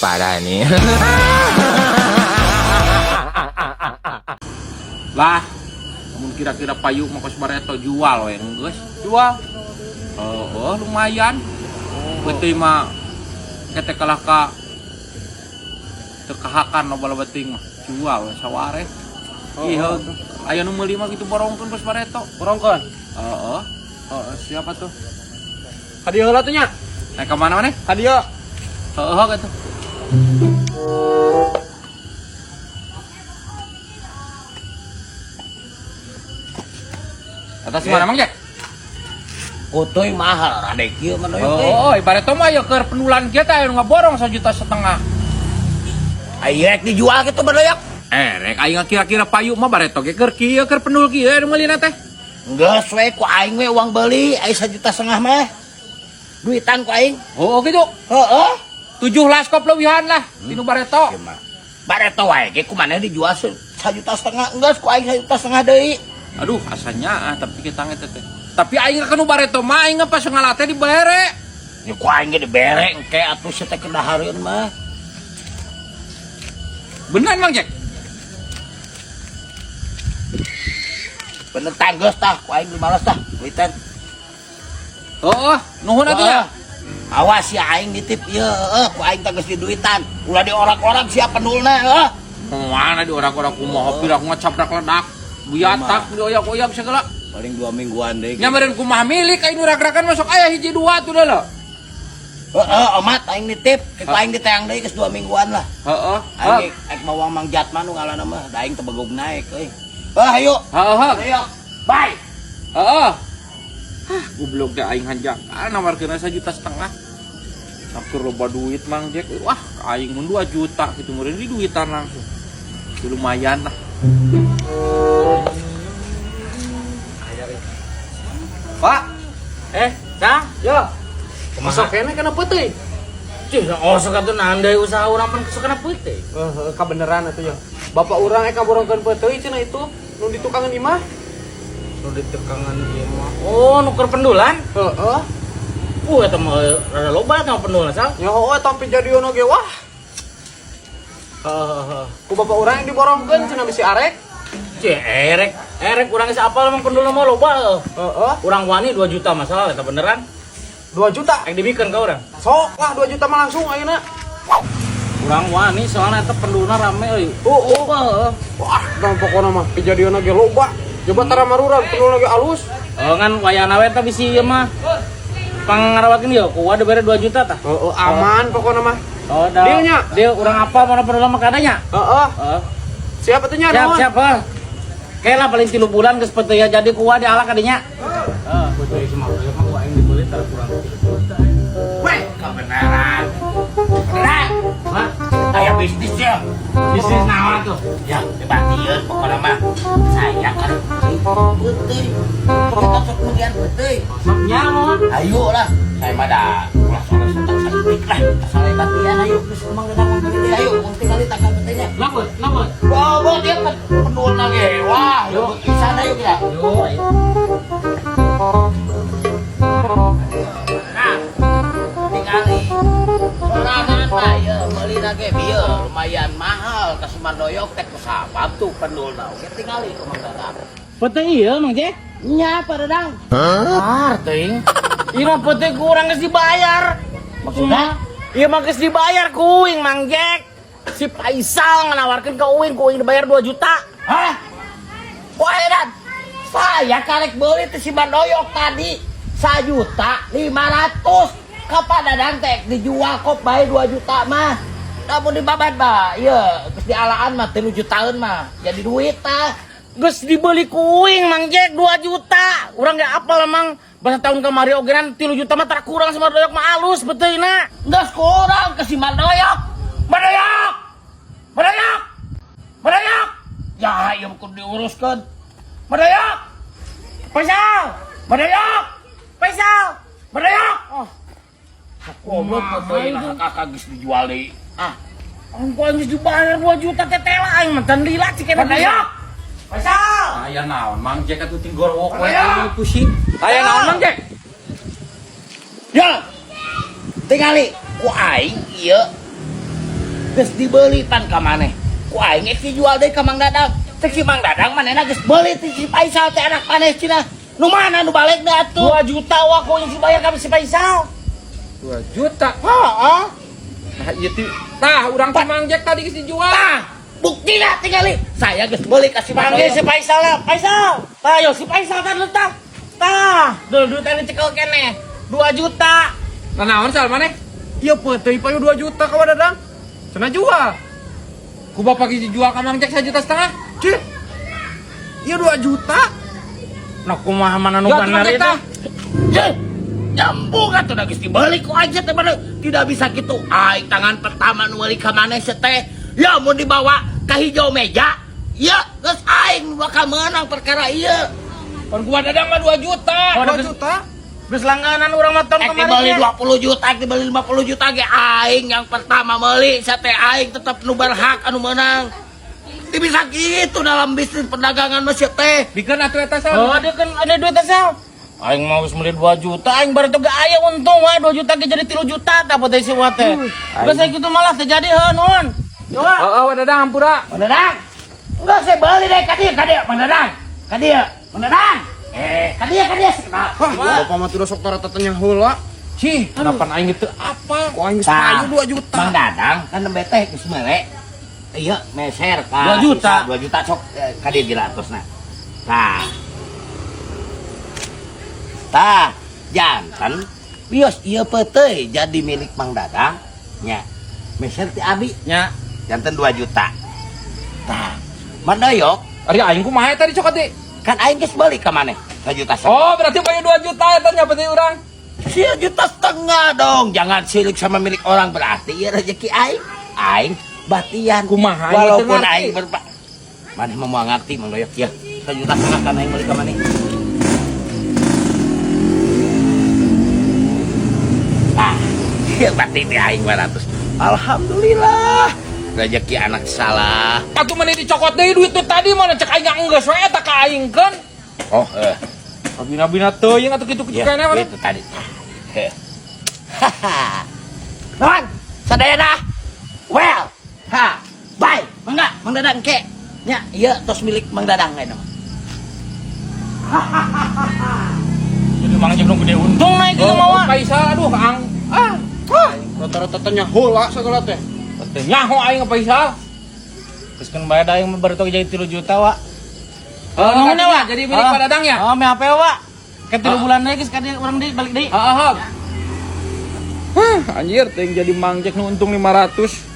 parah nih. Lah, namun kira-kira payung mau kos bareto jual we geus. Jual. Lumayan. Beuting mah kete kalah ka terkahakan lo bala beuting mah. Jual we saware. Ieu aya nu meuli mah kitu borongkeun kos bareto. Borongkeun. Siapa tuh? Hadiah heula tuh nya. Naik ke mana maneh? Hadiah. Gitu. Atas mana Mang Jack? Kutoy mahal radek kieu mah doyok. Ibarat mah ya keur penulan kieu teh anu ngaborong 1,5 juta. Aya rek dijual kitu badoyak. Rek aing kira-kira payung mah bareto ge keur kieu keur penul kieu anu meulina teh. Geus we ku aing we uang beli aya 1,5 juta mah. Duitan ku aing. Gitu. Heeh. 17 kop lewihan lah tinu bareto. Bareto wae ge kumaneh dijual 1,5 juta geus ku aing 1,5 juta deui. Aduh asanya tapi kita ngeteh teh. Tapi aing kanu bareto mah aing pas ngala teh dibere. Ya ku aing ge dibere engke atuh si teh kedahareun mah. Bener Mang Jack. Bener tanggeus tah ku aing males tah duitan. Nuhun atuh ya. Awas ya aing nitip ieu ku aing teh geus diduitan. Ulah di orang-orang sia penulna Mana di orang-orang kumaha pirang ngacaprak ledak. Buyatak dioyak-oyak segala. Paling 2 mingguan deui. Nya meureun kumaha milik aing ragrakan masuk aya hiji 2 tuh deuleu. Omat aing nitip ke aing diteang deui geus 2 mingguan lah. Aing mau Mang Jatman nu ngaranna mah da aing teu begog naik euy. Hayu. Ayo. Bye. Goblok deh aing hanjak. Nawarkeun 1,5 juta. Aku loba duit Mang Jack. Wah, aing mun 2 juta kitu meureun di duitan langsung. Itu lumayan lah. Pak. Cang, yo. Masuk kene kana peuting. Cih, sok atuh nandai usaha urang pan kana peuting. Kabeneran atuh ya. Bapak urang borongkeun peuting cenah itu nu di tukangan imah. Nu di tukangan imah. Oh, nu keur pendulan? Heeh. Eta mah rada loba tah pendulan sal. Ya tapi jadieuna ge wah. Ku bapak urang yang diborongkeun cenah bisi arek. Cih, erek urang geus apal emang pendulna mah loba. Urang wani 2 juta masalah eta beneran. 2 juta yang dibikeun ka urang. Sok lah 2 juta mah langsung ayeuna. Urang wani soalna eta pendulna rame euy. Wah, dan pokona mah kejadianna ge loba. Coba tara marurang pendulna ge alus. Ngan wayahna we teh bisi ieu mah. Pangarawatkeun ieu ku ada bere 2 juta tah. Aman pokona mah. Dieu nya. Dieu urang apal mana pendulna mah kadanya. Siapa tuh nya? Siap. Kayaklah paling 3 bulan geus peuting ya jadi kuah di alak kadinya. Betul ieu mah gua aing dibeli tara kurang 3 juta. Weh, kebenaran. Beneran. Hah? Aya bisnis ya. Bisnis naon tuh? Ya, dibatiieun pokona mah. Saya kan peuting. Kita sok kemudian peuting. Sok nyamun. Ayo lah. Saya mah da ulah soal sentang saeutik lah. Asal batian ayo geus kumang geus ngomong ayo mun tinggal ditangkap peutingnya. Lamun. Bawa dia kan pendulna ge. Wah, yuk di sana yuk kita. Yuk. Nah, tingali. Sorangan mah ya meuli ge bieu lumayan mahal ka Sumandoyok teh kusabab tuh pendulna. Oke tingali ku Mang Dadang. Peuting ieu Mang Jack? Nya Pak Dadang. Ting. Ieu mah peuting ku urang geus dibayar. Maksudnya? Ieu mah geus dibayar ku uing Mang Jack. Si Faisal nganawarkeun ka uing dibayar 2 juta. Hah? Wah, Dan. Saya karek beli teh si Mandoyok tadi 1.500.000. Ka Pak Dadang teh dijual kok bae 2 juta mah. Namun dibabad mah, ieu geus dialaan mah 3 jutaan mah. Jadi duit tah. Geus dibeli kuing Mang Jack 2 juta. Urang ge apal emang basa tahun kamari ogenan 3 juta mah tara kurang sama Mandoyok mah alus beuteuna. Geus kurang ke si Mandoyok. Mandoyok. Ya, ieu kudu diuruskeun. Mandoyok. Faisal. Oh. Goblok beuteuna kakak geus dijual deui. Ongko geus dibayar 2 juta tetela aing mah tan lila cikeun. Mandoyok. Faisal. Aya naon Mang Jack atuh tinggorok we pusing. Aya naon Mang Jack? Ya. Tingali ku aing ieu geus dibeli tan ka maneh. Ku aing geus dijual deui ka Mang Dadang. Cek si Mang Dadang manehna geus beuli ti si Faisal teh anak maneh cenah. Nu mana nu balik da atuh? 2 juta waku yang dibayar ka si Faisal. 2 juta. Heeh. Nah, ieu teh tah urang teh Mang Jack tadi geus dijual. Tah, buktina tinggali. Saya geus beuli ka si Mang Panggil Dadang. si Faisal lah. Faisal. Tah yo si Faisal tah letak. Tah, duit anu cekel keneh. 2 juta. Nah, naon sal maneh? Ieu peuting payu 2 juta ka Dadang. Cenah jual. Ku bapak geus dijual ka Mang Jack 1,5 juta. Cih. Ieu 2 juta. Nah kumaha mana nu Ya, bener Mang Jack, itu? Jeh, nyambung atuh da geus dibeli ku aja teh bener. Tidak bisa gitu. Aing tangan pertama nu meuli ka maneh teh. Ya mun dibawa ka hijau meja, ya geus aing bakal menang perkara ieu. Pan gua Dadang mah 2 juta. 2 juta. Geus langganan urang mah tahun Dibeli kemarin. 20 juta, dibeli 50 juta ge aing yang pertama meuli teh aing tetep nu berhak anu menang. Teu bisa gitu dalam bisnis perdagangan mah teh. Bikeun atuh eta sal. Oh, dia kan ada duit asal. Aing mau geus meuli 2 juta, aing baru teu ge aya untung wah 2 juta ge jadi 3 juta tah potensi wa teh. Geus kitu malah teh jadi heuh Coba. Heeh, Dadang hampura. Mang Dadang. Enggak saya beli deh ka dieu, Mang Dadang. Ka dieu, Mang Dadang. Ka dieu. Bapak mah tidak sok tara-tara heula. Cih, kenapa aing gitu apa? Kok aing geus Tah, payu 2 juta. Mang Dadang kan nembe teh geus mere. Iya, meser ka 2 juta. 2 juta sok ka dieu ge atosna. Tah. Tah, jantan bios ieu peuteuy jadi milik Mang Dadang nya. Meser ti abi Nya. jantan 2 juta. Tah, mandoyok Ari aing kumaha eta dicokot deui? kan aing geus beli ka maneh 2 juta. Oh, berarti payu 2 juta eta nya penting urang. 1,5 juta dong. Jangan silik sama milik orang berarti ya rezeki aing. Aing batian. Kumaha aing Walaupun teu ngarti. aing berpa. Maneh mau ngerti Mang Doyok ya. 1,5 juta kan aing beli ka maneh. Nah, ieu berarti teh aing 200. Alhamdulillah. Rezeki anak salah. Atuh maneh dicokot deui duit teh tadi mana cek aing enggeus we eta ka aing kan. Oh, Abina-bina teuing atuh kitu-kitu ya, keneh mana. itu tadi. Haha. Non, sadayana. Well, ha, bye. Mangga, Mang Dadang ke. Nya, ieu tos milik Mang Dadang eta. Jadi Mang Jack nu gede untung naik gitu mah. Wak. Paisa aduh ang. Rata-rata teh heula sagala teh. Teh nyaho aing paisa. Geus kan bayar da aing mah baru teu jadi 3 juta wa. Nuhun ya, Wak. Jadi milik Pak Dadang ya? Oh, me HP wa. Ke 3 bulan deui geus ka dieu urang deui balik deui. Heeh. Anjir, teh jadi Mang Jack nu untung 500.